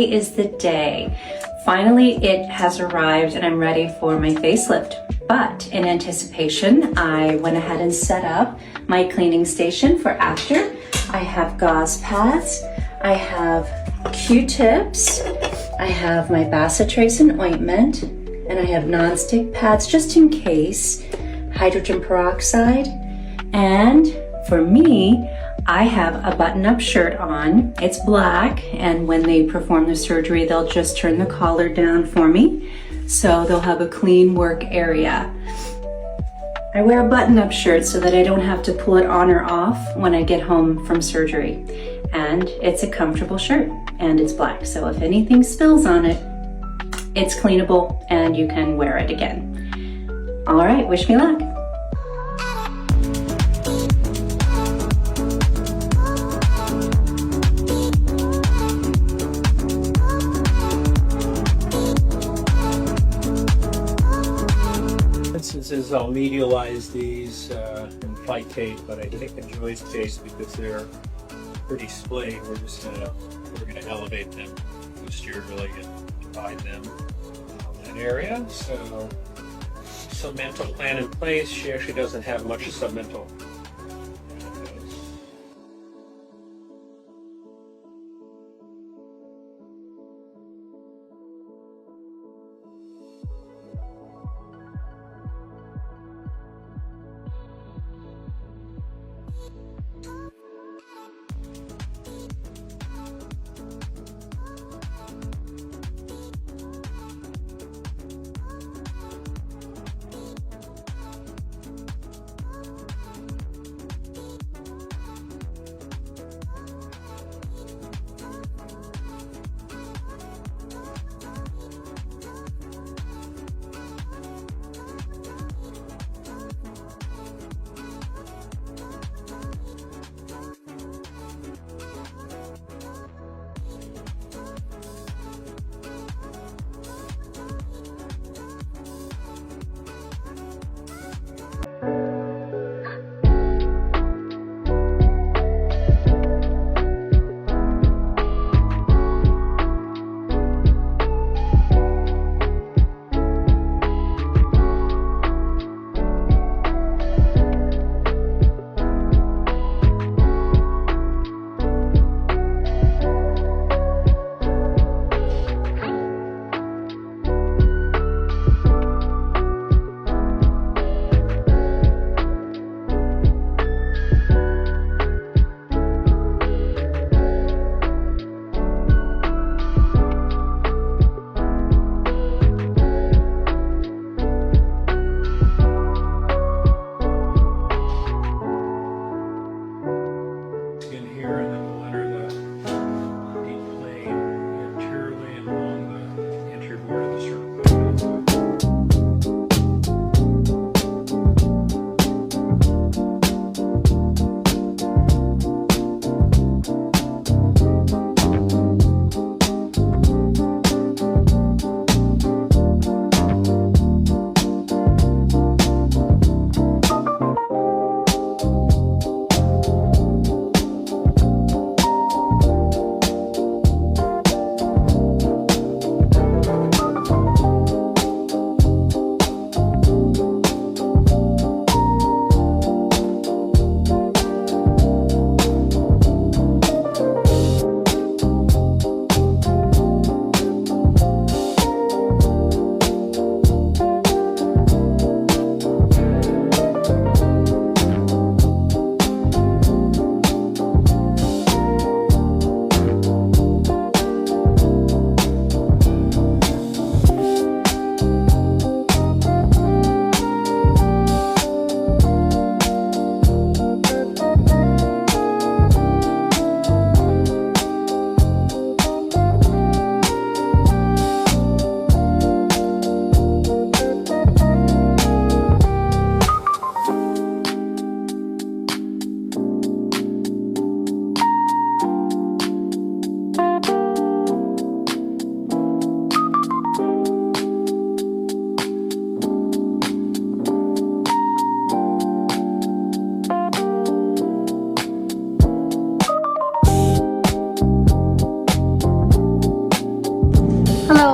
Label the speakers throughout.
Speaker 1: today is the day. Finally, it has arrived and I'm ready for my facelift. But in anticipation, I went ahead and set up my cleaning station for after. I have gauze pads, I have Q-tips, I have my bacitracin ointment, and I have non-stick pads just in case, hydrogen peroxide, and for me, I have a button-up shirt on. It's black, and when they perform the surgery, they'll just turn the collar down for me, so they'll have a clean work area. I wear a button-up shirt so that I don't have to pull it on or off when I get home from surgery. And it's a comfortable shirt, and it's black, so if anything spills on it, it's cleanable and you can wear it again. All right, wish me luck.
Speaker 2: Instances I'll medialize these in phytate, but I think in Joy's case, because they're pretty splayed, we're gonna elevate them posteriorly and divide them in that area. So submental plan in place. She actually doesn't have much submental.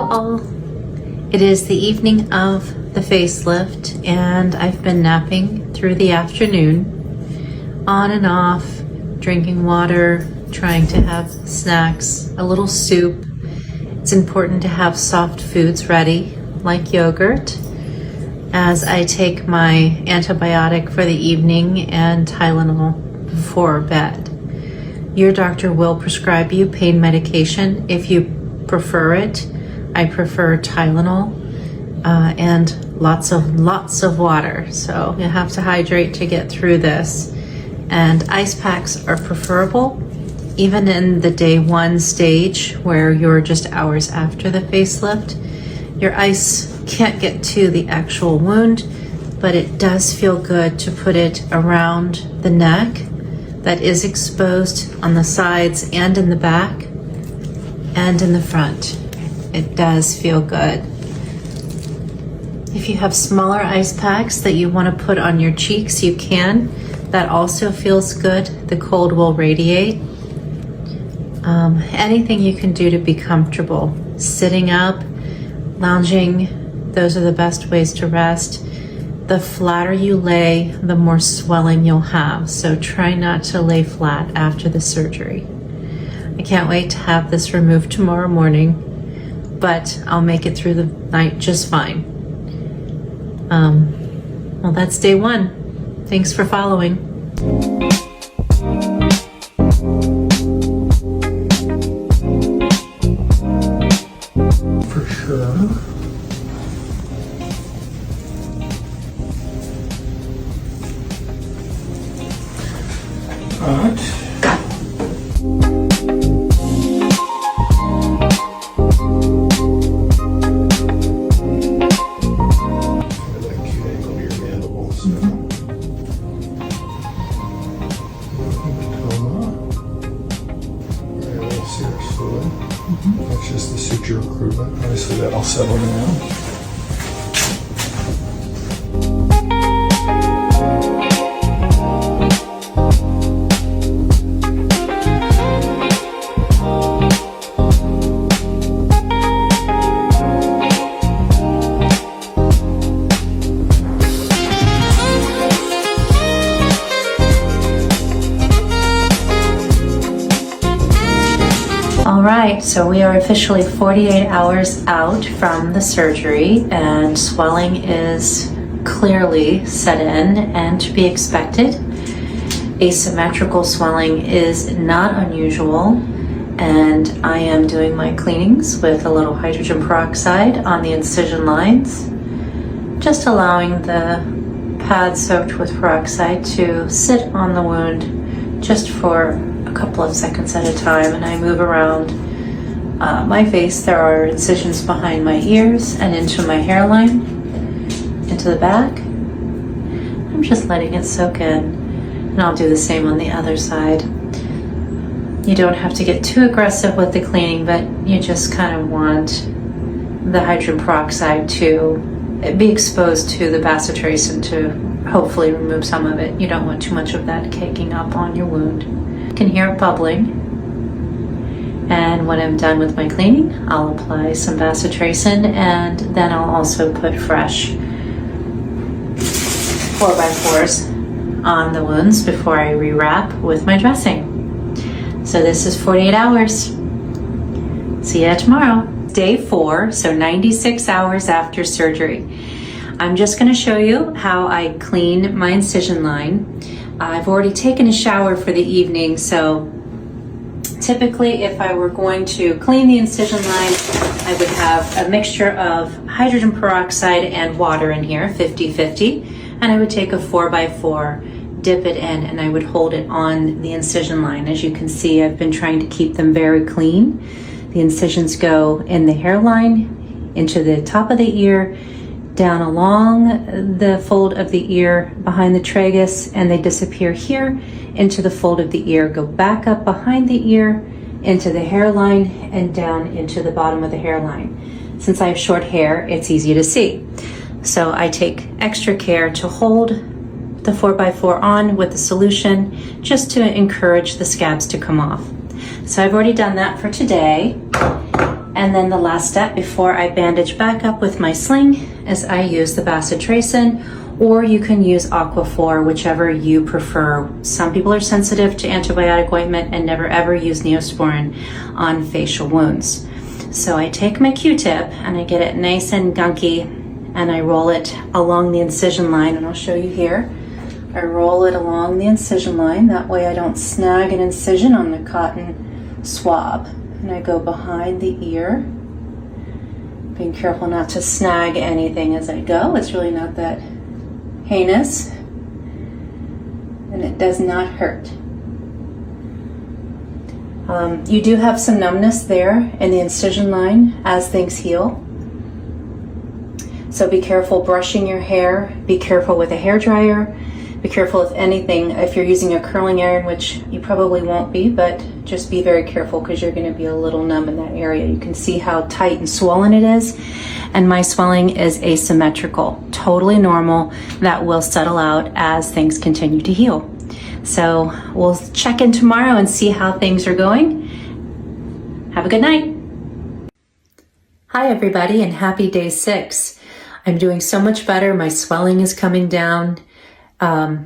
Speaker 1: Hello all. It is the evening of the facelift and I've been napping through the afternoon, on and off, drinking water, trying to have snacks, a little soup. It's important to have soft foods ready, like yogurt, as I take my antibiotic for the evening and Tylenol before bed. Your doctor will prescribe you pain medication if you prefer it. I prefer Tylenol and lots of water. So you have to hydrate to get through this. And ice packs are preferable, even in the day one stage where you're just hours after the facelift. Your ice can't get to the actual wound, but it does feel good to put it around the neck that is exposed on the sides and in the back and in the front. It does feel good. If you have smaller ice packs that you want to put on your cheeks, you can. That also feels good. The cold will radiate. Anything you can do to be comfortable. Sitting up, lounging, those are the best ways to rest. The flatter you lay, the more swelling you'll have. So try not to lay flat after the surgery. I can't wait to have this removed tomorrow morning, but I'll make it through the night just fine. Well, that's day one. Thanks for following.
Speaker 3: For sure. That's just the suture recruitment. Obviously that'll settle down.
Speaker 1: All right, so we are officially 48 hours out from the surgery and swelling is clearly set in and to be expected. Asymmetrical swelling is not unusual, and I am doing my cleanings with a little hydrogen peroxide on the incision lines, just allowing the pad soaked with peroxide to sit on the wound just for a couple of seconds at a time. And I move around my face. There are incisions behind my ears and into my hairline, into the back. I'm just letting it soak in, and I'll do the same on the other side. You don't have to get too aggressive with the cleaning, but you just kind of want the hydrogen peroxide to be exposed to the bacitracin to hopefully remove some of it. You don't want too much of that caking up on your wound. You can hear it bubbling. And when I'm done with my cleaning, I'll apply some bacitracin, and then I'll also put fresh 4x4s on the wounds before I rewrap with my dressing. So this is 48 hours. See you tomorrow. Day 4, so 96 hours after surgery. I'm just going to show you how I clean my incision line. I've already taken a shower for the evening, so typically if I were going to clean the incision line, I would have a mixture of hydrogen peroxide and water in here, 50-50, and I would take a 4x4, dip it in, and I would hold it on the incision line. As you can see, I've been trying to keep them very clean. The incisions go in the hairline, into the top of the ear, down along the fold of the ear behind the tragus, and they disappear here into the fold of the ear, go back up behind the ear, into the hairline, and down into the bottom of the hairline. Since I have short hair, it's easy to see. So I take extra care to hold the 4x4 on with the solution just to encourage the scabs to come off. So I've already done that for today. And then the last step before I bandage back up with my sling is I use the bacitracin, or you can use Aquaphor, whichever you prefer. Some people are sensitive to antibiotic ointment and never ever use Neosporin on facial wounds. So I take my Q-tip and I get it nice and gunky and I roll it along the incision line, and I'll show you here. I roll it along the incision line, that way I don't snag an incision on the cotton swab. And I go behind the ear, being careful not to snag anything as I go. It's really not that heinous, and it does not hurt. You do have some numbness there in the incision line as things heal. So be careful brushing your hair, be careful with a hairdryer, be careful if anything, if you're using a curling iron, which you probably won't be, but just be very careful because you're going to be a little numb in that area. You can see how tight and swollen it is, and my swelling is asymmetrical, totally normal. That will settle out as things continue to heal. So we'll check in tomorrow and see how things are going. Have a good night. Hi everybody, and happy day 6. I'm doing so much better. My swelling is coming down.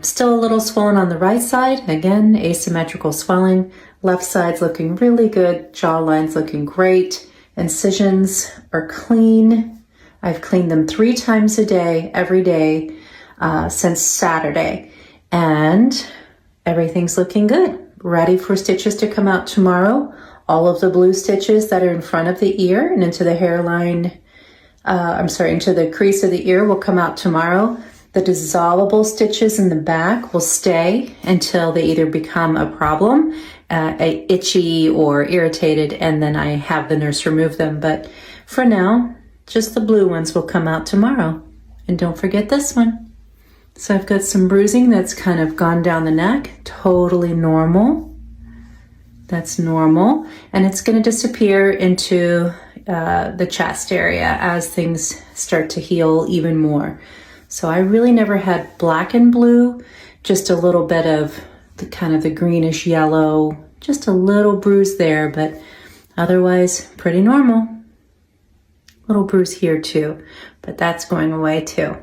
Speaker 1: Still a little swollen on the right side. Again, asymmetrical swelling. Left side's looking really good. Jawline's looking great. Incisions are clean. I've cleaned them 3 times a day, every day, since Saturday. And everything's looking good. Ready for stitches to come out tomorrow. All of the blue stitches that are in front of the ear and into the hairline, into the crease of the ear will come out tomorrow. The dissolvable stitches in the back will stay until they either become a problem, itchy or irritated, and then I have the nurse remove them. But for now, just the blue ones will come out tomorrow. And don't forget this one. So I've got some bruising that's kind of gone down the neck, totally normal. That's normal. And it's going to disappear into the chest area as things start to heal even more. So I really never had black and blue, just a little bit of the kind of the greenish yellow, just a little bruise there, but otherwise pretty normal. Little bruise here too, but that's going away too.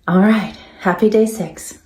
Speaker 1: All right, happy day 6.